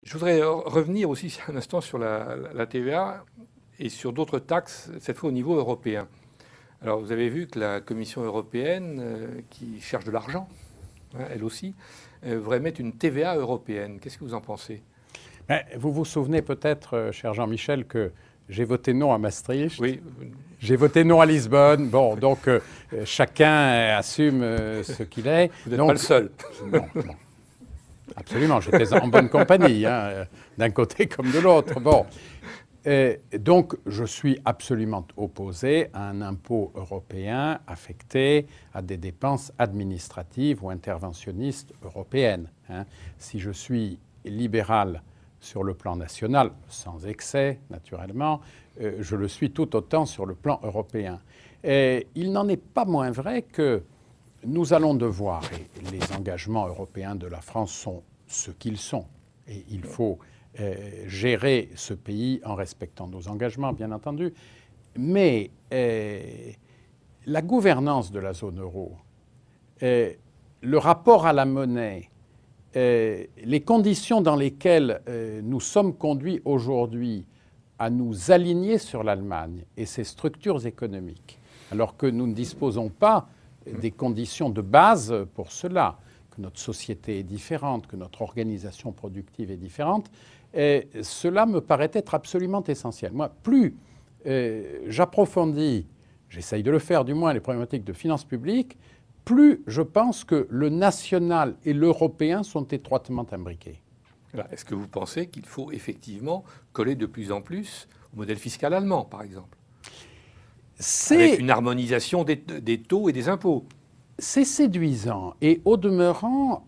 Je voudrais revenir aussi un instant sur la TVA et sur d'autres taxes, cette fois au niveau européen. Alors, vous avez vu que la Commission européenne, qui cherche de l'argent, hein, elle aussi, voudrait mettre une TVA européenne. Qu'est-ce que vous en pensez? Mais vous vous souvenez peut-être, cher Jean-Michel, que j'ai voté non à Maastricht. Oui. J'ai voté non à Lisbonne. Bon, donc chacun assume ce qu'il est. Vous n'êtes donc, pas le seul. Non, non. Absolument, j'étais en bonne compagnie, hein, d'un côté comme de l'autre. Bon. Donc, je suis absolument opposé à un impôt européen affecté à des dépenses administratives ou interventionnistes européennes. Hein. Si je suis libéral sur le plan national, sans excès, naturellement, je le suis tout autant sur le plan européen. Et il n'en est pas moins vrai que nous allons devoir, et les engagements européens de la France sont ce qu'ils sont, et il faut gérer ce pays en respectant nos engagements, bien entendu. Mais la gouvernance de la zone euro, le rapport à la monnaie, les conditions dans lesquelles nous sommes conduits aujourd'hui à nous aligner sur l'Allemagne et ses structures économiques, alors que nous ne disposons pas des conditions de base pour cela, que notre société est différente, que notre organisation productive est différente, et cela me paraît être absolument essentiel. Moi, plus j'approfondis, j'essaye de le faire du moins, les problématiques de finances publiques, plus je pense que le national et l'européen sont étroitement imbriqués. Est-ce que vous pensez qu'il faut effectivement coller de plus en plus au modèle fiscal allemand, par exemple, avec une harmonisation des taux et des impôts? C'est séduisant. Et au demeurant,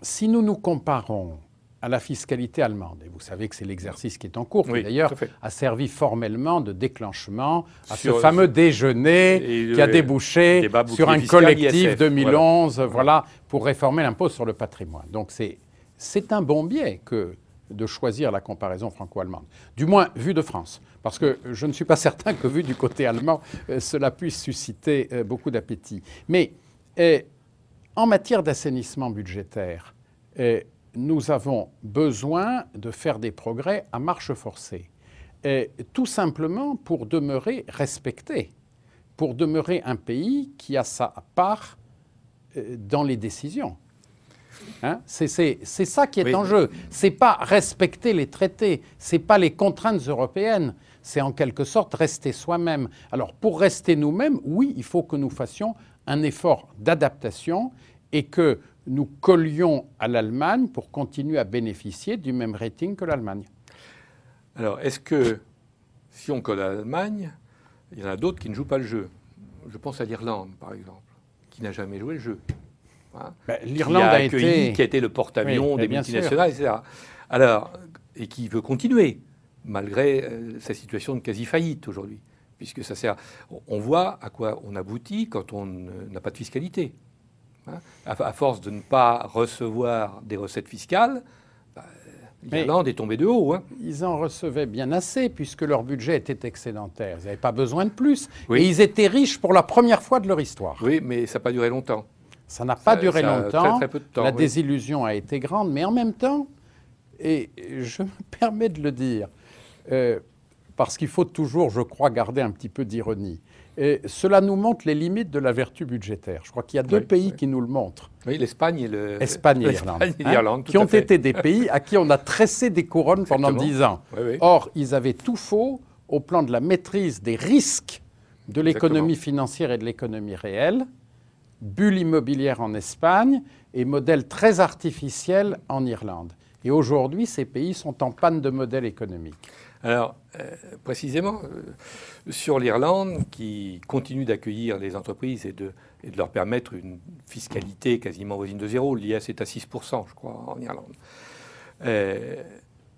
si nous nous comparons à la fiscalité allemande, et vous savez que c'est l'exercice qui est en cours, qui d'ailleurs a servi formellement de déclenchement à ce fameux déjeuner qui a débouché sur un collectif 2011 voilà, pour réformer l'impôt sur le patrimoine. Donc c'est un bon biais de choisir la comparaison franco-allemande, du moins vu de France, parce que je ne suis pas certain que vu du côté allemand, cela puisse susciter beaucoup d'appétit. Mais en matière d'assainissement budgétaire, nous avons besoin de faire des progrès à marche forcée, tout simplement pour demeurer respecté, pour demeurer un pays qui a sa part dans les décisions. Hein, c'est ça qui est en jeu. Ce n'est pas respecter les traités, ce n'est pas les contraintes européennes, c'est en quelque sorte rester soi-même. Alors pour rester nous-mêmes, oui, il faut que nous fassions un effort d'adaptation et que nous collions à l'Allemagne pour continuer à bénéficier du même rating que l'Allemagne. Alors, est-ce que si on colle à l'Allemagne, il y en a d'autres qui ne jouent pas le jeu? Je pense à l'Irlande, par exemple, qui n'a jamais joué le jeu. Hein, L'Irlande a été le porte-avions des multinationales, etc. Alors, et qui veut continuer, malgré sa situation de quasi-faillite aujourd'hui, puisque ça sert. On voit à quoi on aboutit quand on n'a pas de fiscalité. Hein, à force de ne pas recevoir des recettes fiscales, l'Irlande est tombée de haut. Hein. Ils en recevaient bien assez, puisque leur budget était excédentaire. Ils n'avaient pas besoin de plus. Oui. Et ils étaient riches pour la première fois de leur histoire. Oui, mais ça n'a pas duré longtemps. Ça n'a pas duré longtemps. Très peu de temps. La désillusion a été grande, mais en même temps, et je me permets de le dire, parce qu'il faut toujours, je crois, garder un petit peu d'ironie. Cela nous montre les limites de la vertu budgétaire. Je crois qu'il y a deux pays qui nous le montrent. Oui, l'Espagne et l'Irlande, qui ont été des pays à qui on a tressé des couronnes pendant 10 ans. Or, ils avaient tout faux au plan de la maîtrise des risques de l'économie financière et de l'économie réelle, bulle immobilière en Espagne et modèle très artificiel en Irlande. Et aujourd'hui, ces pays sont en panne de modèle économique. Alors, précisément, sur l'Irlande, qui continue d'accueillir les entreprises et de leur permettre une fiscalité quasiment voisine de zéro, l'IS est à 6%, je crois, en Irlande,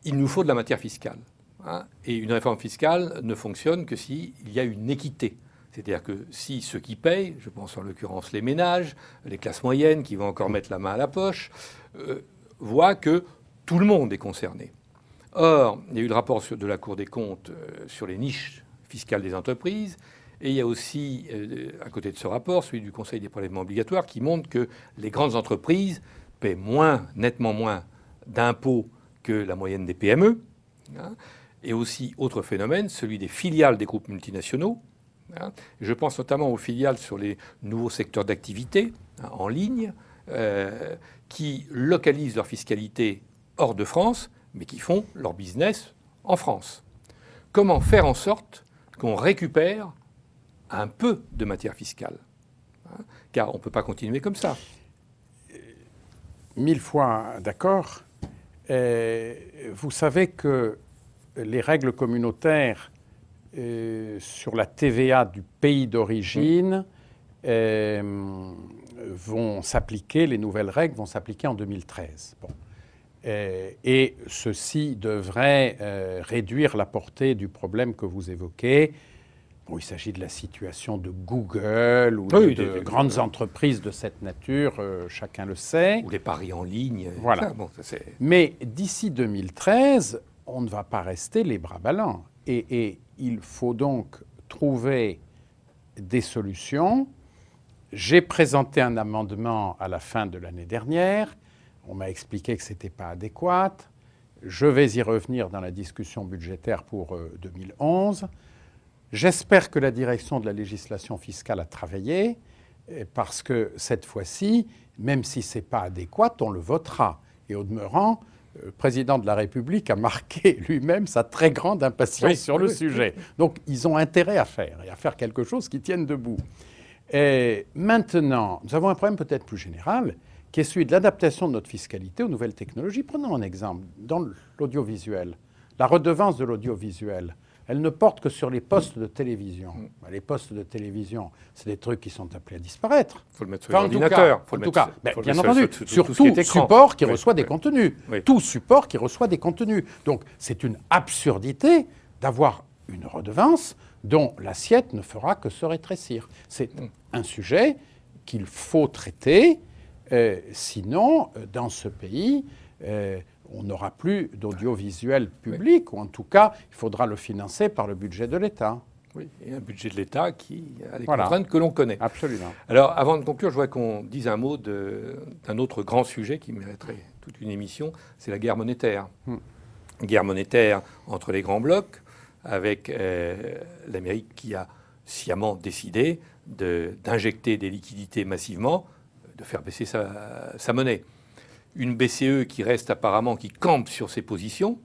il nous faut de la matière fiscale. Hein, et une réforme fiscale ne fonctionne que s'il y a une équité. C'est-à-dire que si ceux qui payent, je pense en l'occurrence les ménages, les classes moyennes qui vont encore mettre la main à la poche, voient que tout le monde est concerné. Or, il y a eu le rapport de la Cour des comptes sur les niches fiscales des entreprises, et il y a aussi, à côté de ce rapport, celui du Conseil des prélèvements obligatoires, qui montre que les grandes entreprises paient nettement moins d'impôts que la moyenne des PME. Hein, et aussi, autre phénomène, celui des filiales des groupes multinationaux. Hein, je pense notamment aux filiales sur les nouveaux secteurs d'activité, hein, en ligne, qui localisent leur fiscalité hors de France, mais qui font leur business en France. Comment faire en sorte qu'on récupère un peu de matière fiscale, hein, car on ne peut pas continuer comme ça. 1000 fois d'accord. Vous savez que les règles communautaires sur la TVA du pays d'origine vont s'appliquer, les nouvelles règles vont s'appliquer en 2013. Bon. Et ceci devrait réduire la portée du problème que vous évoquez. Bon, il s'agit de la situation de Google ou de grandes entreprises de cette nature, chacun le sait. Ou les paris en ligne. Voilà. Ça, bon, ça, mais d'ici 2013, on ne va pas rester les bras ballants. Et il faut donc trouver des solutions. J'ai présenté un amendement à la fin de l'année dernière. On m'a expliqué que ce n'était pas adéquat. Je vais y revenir dans la discussion budgétaire pour 2011. J'espère que la direction de la législation fiscale a travaillé, parce que cette fois-ci, même si ce n'est pas adéquat, on le votera. Et au demeurant, le président de la République a marqué lui-même sa très grande impatience sur le sujet. Donc ils ont intérêt à faire, et à faire quelque chose qui tienne debout. Et maintenant, nous avons un problème peut-être plus général, qui est celui de l'adaptation de notre fiscalité aux nouvelles technologies. Prenons un exemple, dans l'audiovisuel, la redevance de l'audiovisuel. Elle ne porte que sur les postes de télévision. Les postes de télévision, c'est des trucs qui sont appelés à disparaître. Il faut le mettre sur l'ordinateur. En tout cas, bien entendu, sur tout support qui reçoit des contenus. Tout support qui reçoit des contenus. Donc, c'est une absurdité d'avoir une redevance dont l'assiette ne fera que se rétrécir. C'est un sujet qu'il faut traiter. Sinon, dans ce pays, on n'aura plus d'audiovisuel public, ou en tout cas, il faudra le financer par le budget de l'État. Oui, et un budget de l'État qui a les contraintes que l'on connaît. Absolument. Alors, avant de conclure, je voudrais qu'on dise un mot d'un autre grand sujet qui mériterait toute une émission, c'est la guerre monétaire. Guerre monétaire entre les grands blocs, avec l'Amérique qui a sciemment décidé d'injecter des liquidités massivement, de faire baisser sa monnaie. Une BCE qui reste apparemment, qui campe sur ses positions,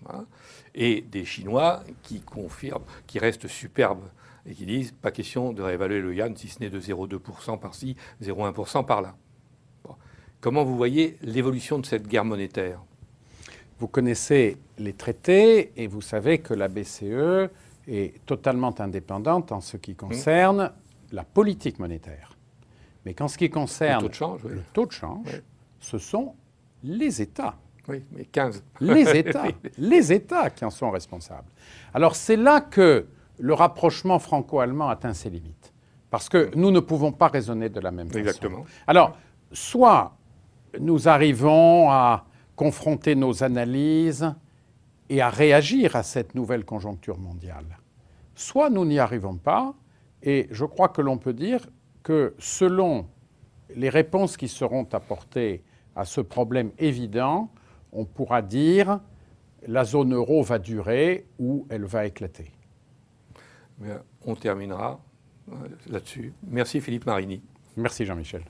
hein, et des Chinois qui confirment, qui restent superbes et qui disent pas question de réévaluer le yuan si ce n'est de 0,2% par-ci, 0,1% par-là. Bon. Comment vous voyez l'évolution de cette guerre monétaire ? Vous connaissez les traités et vous savez que la BCE est totalement indépendante en ce qui concerne la politique monétaire. Mais qu'en ce qui concerne le taux de change, ce sont les États. Oui, mais 15. Les États qui en sont responsables. Alors c'est là que le rapprochement franco-allemand atteint ses limites. Parce que nous ne pouvons pas raisonner de la même façon. Exactement. Alors, soit nous arrivons à confronter nos analyses et à réagir à cette nouvelle conjoncture mondiale, soit nous n'y arrivons pas, et je crois que l'on peut dire que selon les réponses qui seront apportées à ce problème évident, on pourra dire la zone euro va durer ou elle va éclater. On terminera là-dessus. Merci Philippe Marini. Merci Jean-Michel.